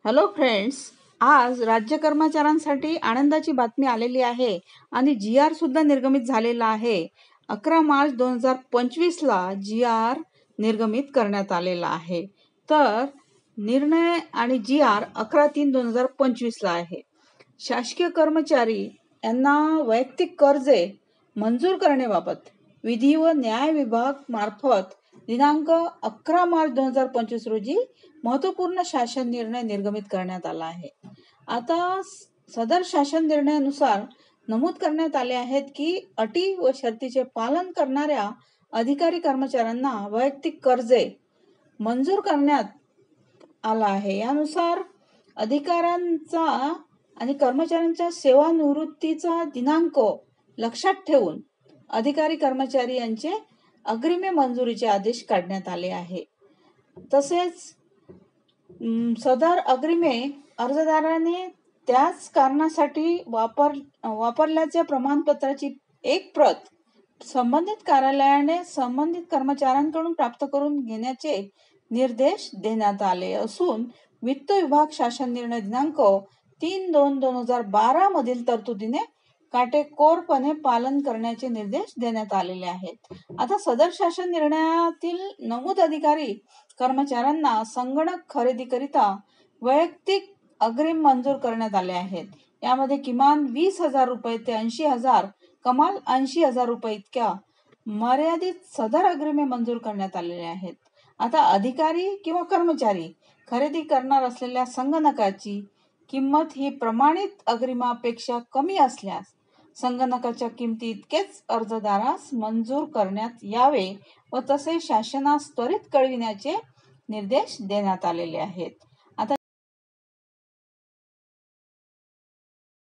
Hello friends, आज राज्य कर्मचाऱ्यांसाठी आनंदाची बातमी आलेली आहे आणि GR सुद्धा निर्गमित झालेला आहे. 11 मार्च 2025 ला GR निर्गमित करण्यात आलेला आहे. तर निर्णय आणि GR 11/3/2025 ला आहे. शासकीय कर्मचारी यांना वैयक्तिक कर्जे मंजूर करण्याबाबत विधी व न्याय विभाग मार्फत दिनांक 11 मार्च 2025 रोजी महत्वपूर्ण शासन निर्णय निर्गमित करण्यात आला आहे. आता सदर शासन निर्णयानुसार नमूद करण्यात आले आहेत की अटी व शर्तीचे पालन करणाऱ्या अधिकारी कर्मचाऱ्यांना वैयक्तिक कर्जे मंजूर करण्यात आला आहे. यानुसार अधिकाऱ्यांचा आणि कर्मचाऱ्यांच्या सेवानिवृत्तीचा दिनांक लक्षात ठेवून अधिकारी कर्मचारी यांचे अग्रिम मंजुरीचे आदेश काढण्यात आले आहे. तसेच सदर अग्रिमे अर्जदाराने त्याच कारणासाठी वापरल्याच्या प्रमाणपत्राची एक प्रत संबंधित कार्यालयाने संबंधित कर्मचाऱ्यांकडून प्राप्त करून घेण्याचे निर्देश देण्यात आले असून वित्त विभाग शासन निर्णय दिनांक 3/2/2012 मधील तरतुदीने काटेकोरपणे पालन करण्याचे निर्देश देण्यात आलेले आहेत. आता सदर शासन निर्णयातील नमूद अधिकारी कर्मचाऱ्यांना संगणक खरेदीकरिता वैयक्तिक अग्रिम मंजूर करण्यात आले आहेत. यामध्ये किमान 20,000 रुपये ते 80,000, कमाल 80,000 रुपये इतक्या मर्यादित सदर अग्रिमे मंजूर करण्यात आलेले आहेत. आता अधिकारी किंवा कर्मचारी खरेदी करणार असलेल्या संगणकाची किंमत ही प्रमाणित अग्रिमापेक्षा कमी असल्यास संगणकाच्या किमती इतकेच अर्जदारास मंजूर करण्यात यावे व तसे शासनास त्वरित कळविण्याचे निर्देश देण्यात आलेले आहेत.